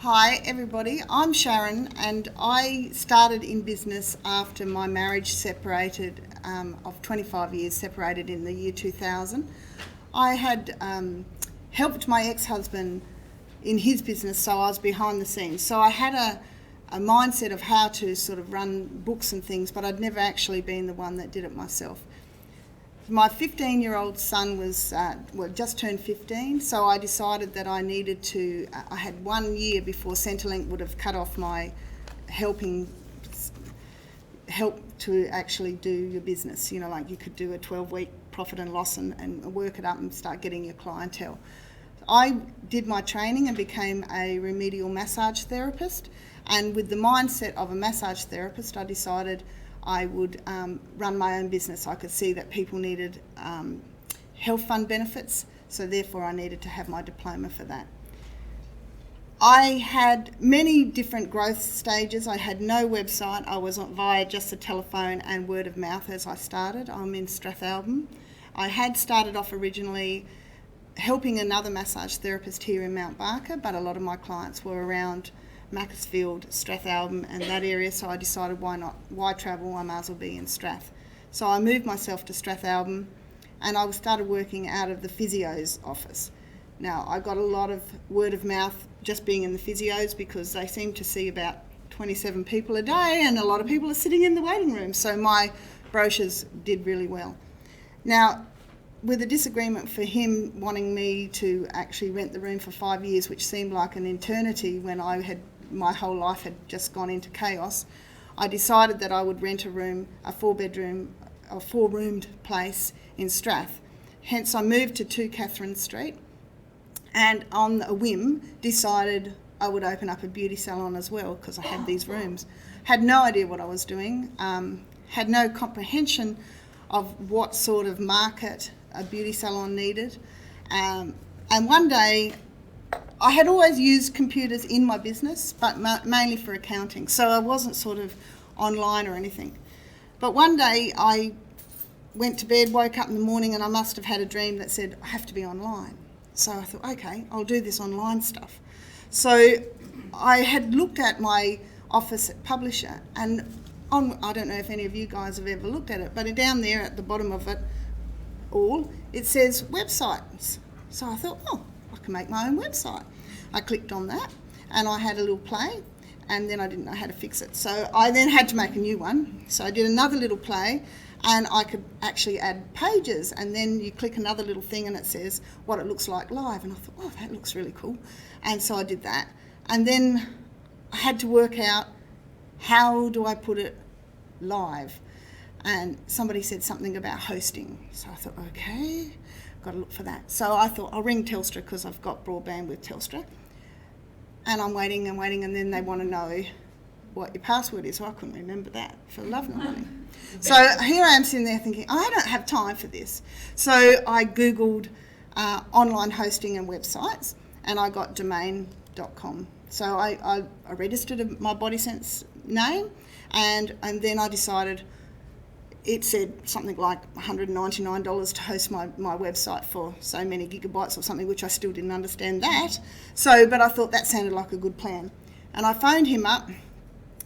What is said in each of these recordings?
Hi everybody, I'm Sharon and I started in business after my marriage separated, of 25 years, separated in the year 2000. I had helped my ex-husband in his business, so I was behind the scenes. So I had a mindset of how to sort of run books and things, but I'd never actually been the one that did it myself. My 15-year-old son was just turned 15, so I decided that I needed to. I had 1 year before Centrelink would have cut off my help to actually do your business. You know, like you could do a 12-week profit and loss and work it up and start getting your clientele. I did my training and became a remedial massage therapist, and with the mindset of a massage therapist, I decided I would run my own business. I could see that people needed health fund benefits, so therefore I needed to have my diploma for that. I had many different growth stages. I had no website. I was via just a telephone and word of mouth as I started. I'm in Strathalbyn. I had started off originally helping another massage therapist here in Mount Barker, but a lot of my clients were around Macclesfield, Strathalbyn and that area, so I decided why travel, I might as well be in Strath. So I moved myself to Strathalbyn and I started working out of the physio's office. Now I got a lot of word of mouth just being in the physios because they seem to see about 27 people a day and a lot of people are sitting in the waiting room, so my brochures did really well. Now, with a disagreement for him wanting me to actually rent the room for 5 years, which seemed like an eternity when my whole life had just gone into chaos, I decided that I would rent a room, a four-roomed place in Strath. Hence I moved to 2 Catherine Street and on a whim decided I would open up a beauty salon as well because I had these rooms. Had no idea what I was doing, had no comprehension of what sort of market a beauty salon needed. And one day, I had always used computers in my business, but mainly for accounting, so I wasn't sort of online or anything. But one day I went to bed, woke up in the morning, and I must have had a dream that said, I have to be online. So I thought, okay, I'll do this online stuff. So I had looked at my office at Publisher, and I don't know if any of you guys have ever looked at it, but down there at the bottom of it all, it says websites. So I thought, oh, I can make my own website. I clicked on that and I had a little play and then I didn't know how to fix it. So I then had to make a new one. So I did another little play and I could actually add pages, and then you click another little thing and it says what it looks like live, and I thought, oh, that looks really cool. And so I did that. And then I had to work out, how do I put it live? And somebody said something about hosting. So I thought, okay, got to look for that. So I thought, I'll ring Telstra because I've got broadband with Telstra. And I'm waiting, and then they want to know what your password is. So I couldn't remember that for love nor money. So here I am sitting there thinking, I don't have time for this. So I Googled online hosting and websites, and I got domain.com. So I registered my Body Sense name, and then I decided, it said something like $199 to host my website for so many gigabytes or something, which I still didn't understand that. But I thought that sounded like a good plan. And I phoned him up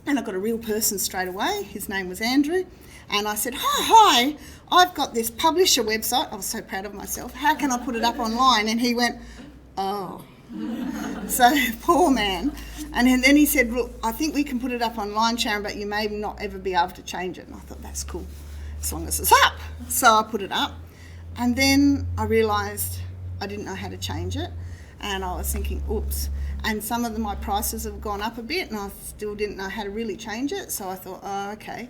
and I got a real person straight away. His name was Andrew. And I said, hi, I've got this Publisher website. I was so proud of myself. How can I put it up online? And he went, oh. So, poor man. And then he said, look, I think we can put it up online, Sharon, but you may not ever be able to change it. And I thought, that's cool, as long as it's up. So I put it up. And then I realised I didn't know how to change it. And I was thinking, oops. And some of my prices have gone up a bit, and I still didn't know how to really change it. So I thought, oh, okay.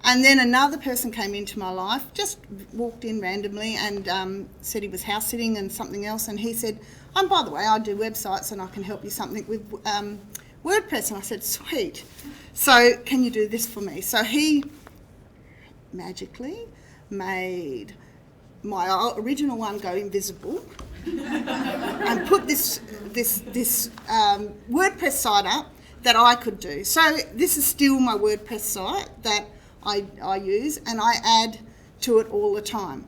And then another person came into my life, just walked in randomly and said he was house sitting and something else. And he said, by the way, I do websites and I can help you something with WordPress. And I said, sweet. So can you do this for me? So he magically made my original one go invisible and put this WordPress site up that I could do. So this is still my WordPress site that I use, and I add to it all the time.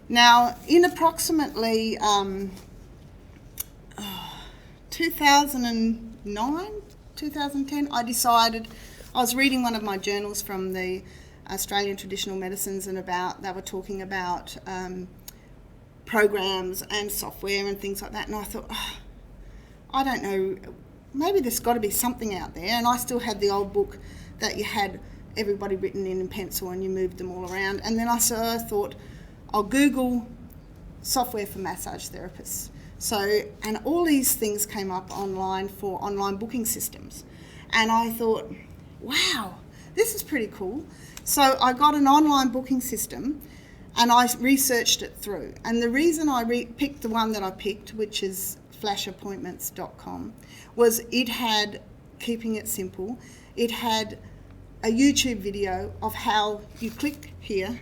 Now, in approximately 2009, 2010, I decided, I was reading one of my journals from the Australian Traditional Medicines, and they were talking about programs and software and things like that, and I thought, I don't know, maybe there's got to be something out there. And I still had the old book that you had everybody written in pencil and you moved them all around. And then I thought, I'll Google software for massage therapists. And all these things came up online for online booking systems. And I thought, wow, this is pretty cool. So I got an online booking system and I researched it through. And the reason I picked the one that I picked, which is flashappointments.com, was it had, keeping it simple, it had a YouTube video of how you click here,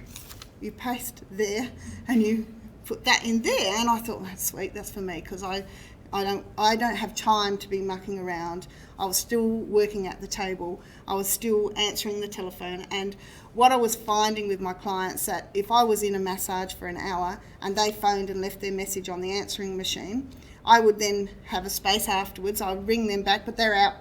you paste there, and you put that in there. And I thought, that's sweet, that's for me, because I don't have time to be mucking around. I was still working at the table, I was still answering the telephone, and what I was finding with my clients, that if I was in a massage for an hour and they phoned and left their message on the answering machine, I would then have a space afterwards. I would ring them back, but they're out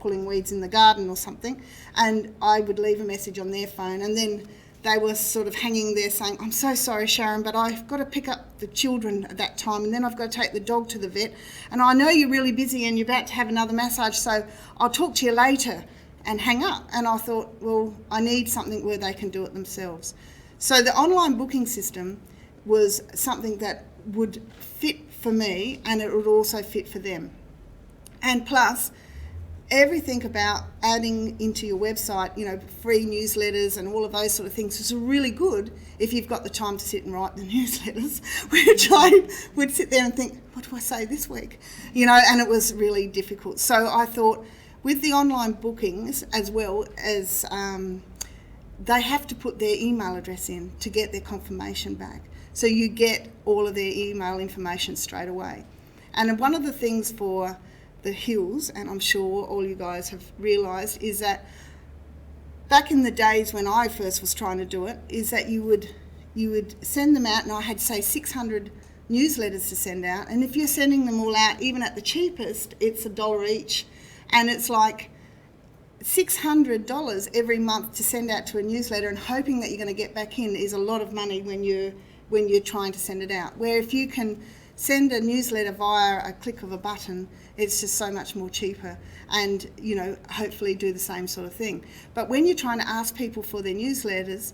pulling weeds in the garden or something, and I would leave a message on their phone, and then they were sort of hanging there saying, I'm so sorry, Sharon, but I've got to pick up the children at that time, and then I've got to take the dog to the vet, and I know you're really busy and you're about to have another massage, so I'll talk to you later, and hang up. And I thought, well, I need something where they can do it themselves. So the online booking system was something that would fit for me, and it would also fit for them. And plus, everything about adding into your website, free newsletters and all of those sort of things is really good if you've got the time to sit and write the newsletters, which I would sit there and think, what do I say this week? And it was really difficult. So I thought, with the online bookings, as well as they have to put their email address in to get their confirmation back. So you get all of their email information straight away. And one of the things for the hills, and I'm sure all you guys have realised, is that back in the days when I first was trying to do it, is that you would send them out, and I had, say, 600 newsletters to send out, and if you're sending them all out, even at the cheapest, it's $1 each, and it's like $600 every month to send out to a newsletter, and hoping that you're going to get back in is a lot of money when you're trying to send it out. Where if you can send a newsletter via a click of a button, it's just so much more cheaper, and hopefully do the same sort of thing. But when you're trying to ask people for their newsletters,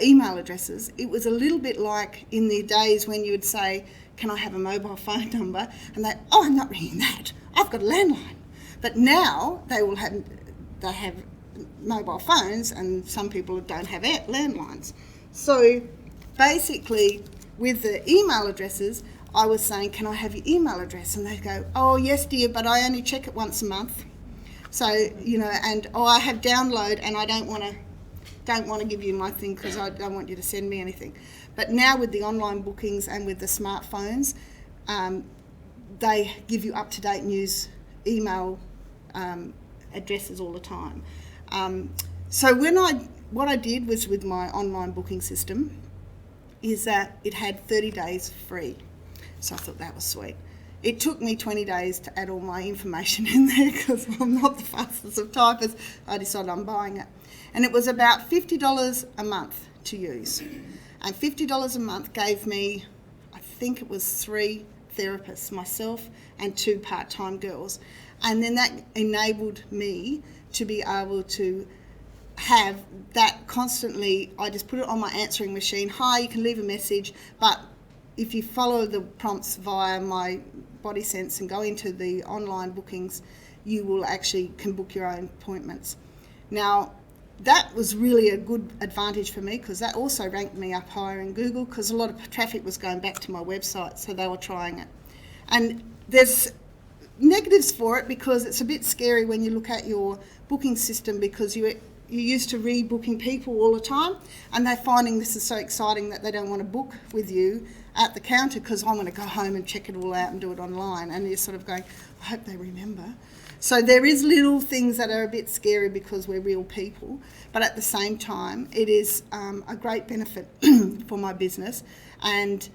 email addresses, it was a little bit like in the days when you would say, can I have a mobile phone number? And they, I'm not ringing that, I've got a landline. But now they have mobile phones, and some people don't have landlines. So basically, with the email addresses, I was saying, can I have your email address? And they'd go, oh, yes, dear, but I only check it once a month. So, and, I have download, and I don't want to give you my thing because I don't want you to send me anything. But now with the online bookings and with the smartphones, they give you up-to-date news email addresses all the time. So what I did was, with my online booking system, is that it had 30 days free. So I thought that was sweet. It took me 20 days to add all my information in there because I'm not the fastest of typers. I decided I'm buying it. And it was about $50 a month to use. And $50 a month gave me, I think it was 3 therapists, myself and 2 part-time girls. And then that enabled me to be able to have that constantly. I just put it on my answering machine. Hi, you can leave a message, but if you follow the prompts via my body sense and go into the online bookings, you will actually can book your own appointments. Now, that was really a good advantage for me because that also ranked me up higher in Google because a lot of traffic was going back to my website, so they were trying it. And there's negatives for it because it's a bit scary when you look at your booking system because you're used to rebooking people all the time, and they're finding this is so exciting that they don't want to book with you at the counter because I want to go home and check it all out and do it online, and you're sort of going, I hope they remember. So there is little things that are a bit scary because we're real people, but at the same time it is a great benefit for my business, and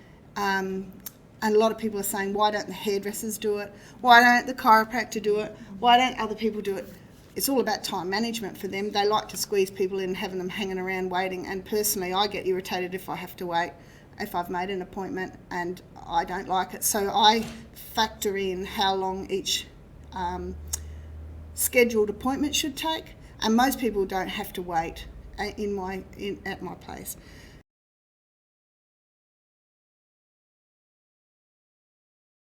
And a lot of people are saying, why don't the hairdressers do it? Why don't the chiropractor do it? Why don't other people do it? It's all about time management for them. They like to squeeze people in, having them hanging around waiting. And personally, I get irritated if I have to wait, if I've made an appointment, and I don't like it. So I factor in how long each scheduled appointment should take. And most people don't have to wait at my place.